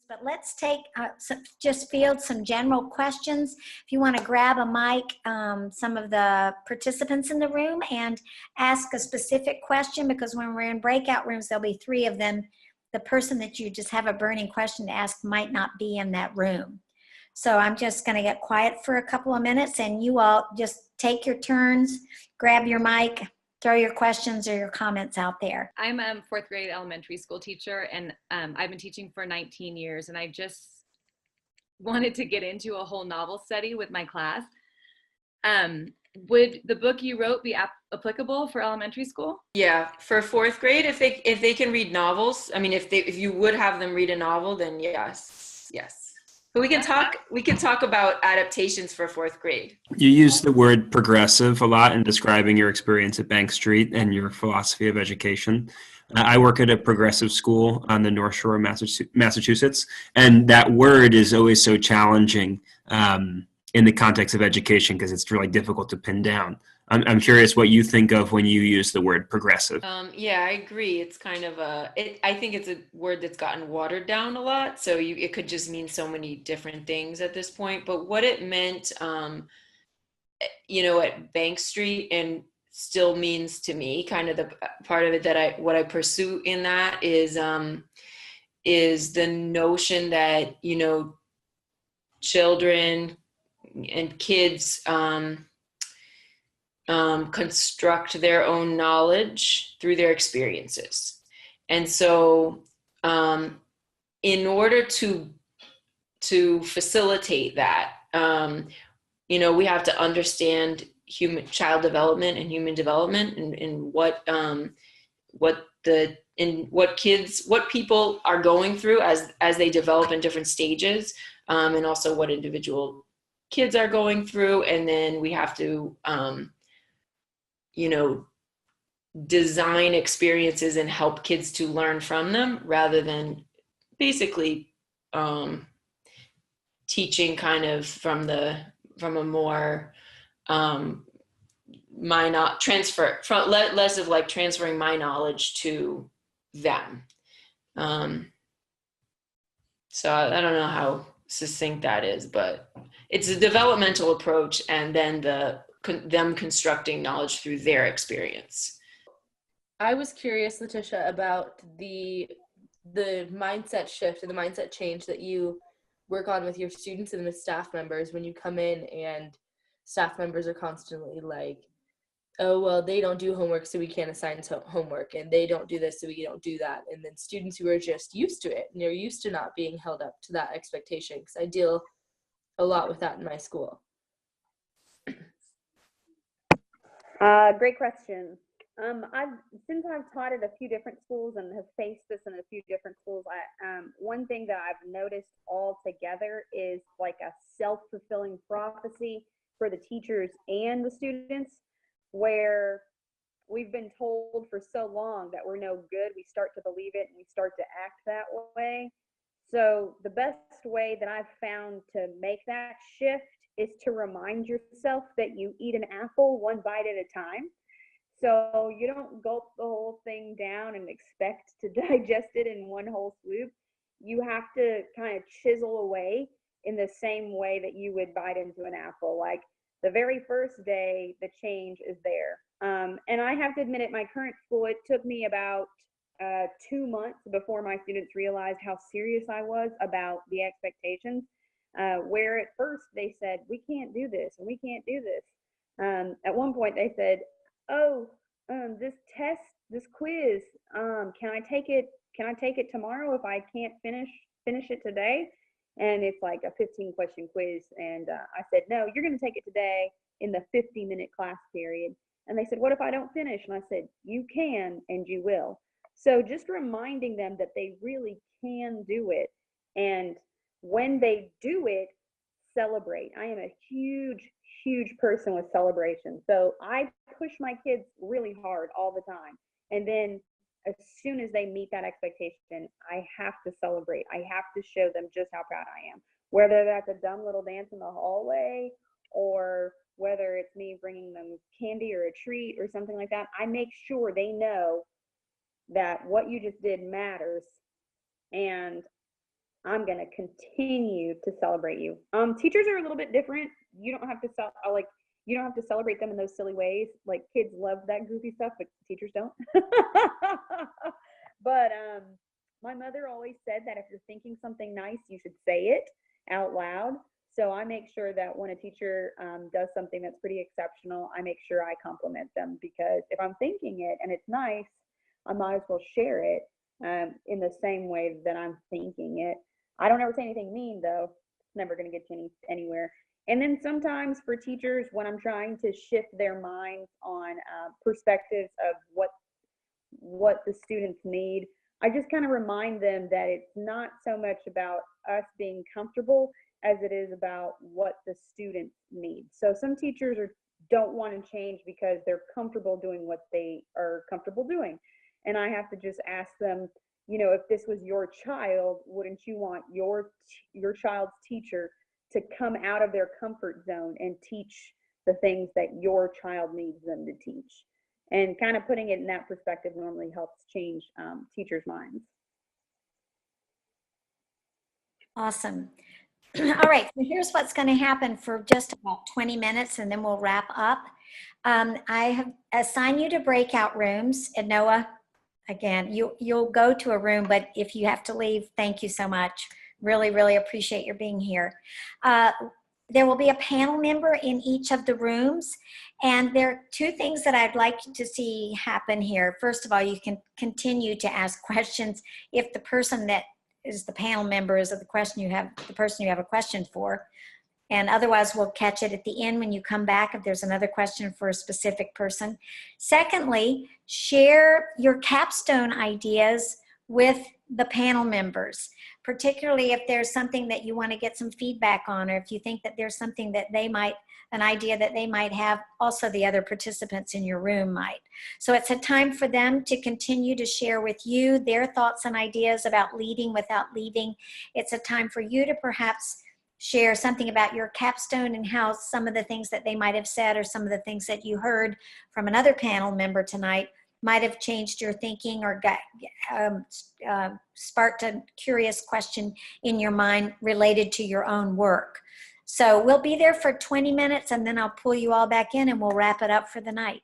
But let's take just field some general questions. If you want to grab a mic, some of the participants in the room, and ask a specific question, because when we're in breakout rooms, there'll be 3 of them. The person that you just have a burning question to ask might not be in that room. So I'm just going to get quiet for a couple of minutes, and you all just take your turns, grab your mic, throw your questions or your comments out there. I'm a 4th grade elementary school teacher, and I've been teaching for 19 years, and I just wanted to get into a whole novel study with my class. Would the book you wrote be applicable for elementary school? Yeah, for 4th grade, if they can read novels, I mean, if you would have them read a novel, then yes. But we can talk about adaptations for 4th grade. You use the word progressive a lot in describing your experience at Bank Street and your philosophy of education. I work at a progressive school on the North Shore of Massachusetts, and that word is always so challenging in the context of education because it's really difficult to pin down. I'm curious what you think of when you use the word progressive. Yeah, I agree. It's kind of I think it's a word that's gotten watered down a lot. So it could just mean so many different things at this point. But what it meant, at Bank Street and still means to me, kind of the part of it that what I pursue in that is the notion that, children and kids, construct their own knowledge through their experiences. And so in order to facilitate that, we have to understand child development and human development and what people are going through as they develop in different stages, and also what individual kids are going through. And then we have to design experiences and help kids to learn from them rather than basically teaching kind of from a more less of like transferring my knowledge to them. So I don't know how succinct that is, but it's a developmental approach, and then them constructing knowledge through their experience. I was curious, Letitia, about the mindset shift and the mindset change that you work on with your students and with staff members when you come in and staff members are constantly like, oh, well, they don't do homework, so we can't assign homework, and they don't do this, so we don't do that. And then students who are just used to it, and they're used to not being held up to that expectation, because I deal a lot with that in my school. Great question. Since I've taught at a few different schools and have faced this in a few different schools, one thing that I've noticed all together is like a self-fulfilling prophecy for the teachers and the students, where we've been told for so long that we're no good, we start to believe it and we start to act that way. So the best way that I've found to make that shift is to remind yourself that you eat an apple one bite at a time. So you don't gulp the whole thing down and expect to digest it in one whole swoop. You have to kind of chisel away in the same way that you would bite into an apple. Like the very first day, the change is there. And I have to admit, at my current school, it took me about 2 months before my students realized how serious I was about the expectations. Where at first they said, we can't do this and we can't do this. At one point they said, oh, this test, this quiz, can I take it tomorrow if I can't finish it today? And it's like a 15-question quiz. And I said, no, you're going to take it today in the 50-minute class period. And they said, what if I don't finish? And I said, you can and you will. So just reminding them that they really can do it. And when they do it, celebrate. I am a huge person with celebration. So I push my kids really hard all the time. And then as soon as they meet that expectation, I have to celebrate. I have to show them just how proud I am. Whether that's a dumb little dance in the hallway or whether it's me bringing them candy or a treat or something like that, I make sure they know that what you just did matters. And I'm going to continue to celebrate you. Teachers are a little bit different. You don't have to you don't have to celebrate them in those silly ways. Like, kids love that goofy stuff, but teachers don't. But my mother always said that if you're thinking something nice, you should say it out loud. So I make sure that when a teacher does something that's pretty exceptional, I make sure I compliment them, because if I'm thinking it and it's nice, I might as well share it in the same way that I'm thinking it. I don't ever say anything mean, though. It's never going to get you anywhere. And then sometimes for teachers, when I'm trying to shift their minds on perspectives of what the students need, I just kind of remind them that it's not so much about us being comfortable as it is about what the students need. So some teachers don't want to change because they're comfortable doing what they are comfortable doing. And I have to just ask them, you know, if this was your child, wouldn't you want your child's teacher to come out of their comfort zone and teach the things that your child needs them to teach? And kind of putting it in that perspective normally helps change teachers' minds. Awesome. All right, so here's what's going to happen for just about 20 minutes, and then we'll wrap up. I have assigned you to breakout rooms. And Noah, again, you'll go to a room, but if you have to leave, thank you so much. Really, really appreciate your being here. There will be a panel member in each of the rooms, and there are two things that I'd like to see happen here. First of all, you can continue to ask questions if the person that is the panel member is the person you have a question for, and otherwise we'll catch it at the end when you come back if there's another question for a specific person. Secondly, share your capstone ideas with the panel members, particularly if there's something that you want to get some feedback on, or if you think that there's something that an idea that they might have, also the other participants in your room might. So it's a time for them to continue to share with you their thoughts and ideas about leading without leaving. It's a time for you to perhaps share something about your capstone and how some of the things that they might have said, or some of the things that you heard from another panel member tonight, might have changed your thinking or sparked a curious question in your mind related to your own work. So we'll be there for 20 minutes, and then I'll pull you all back in and we'll wrap it up for the night.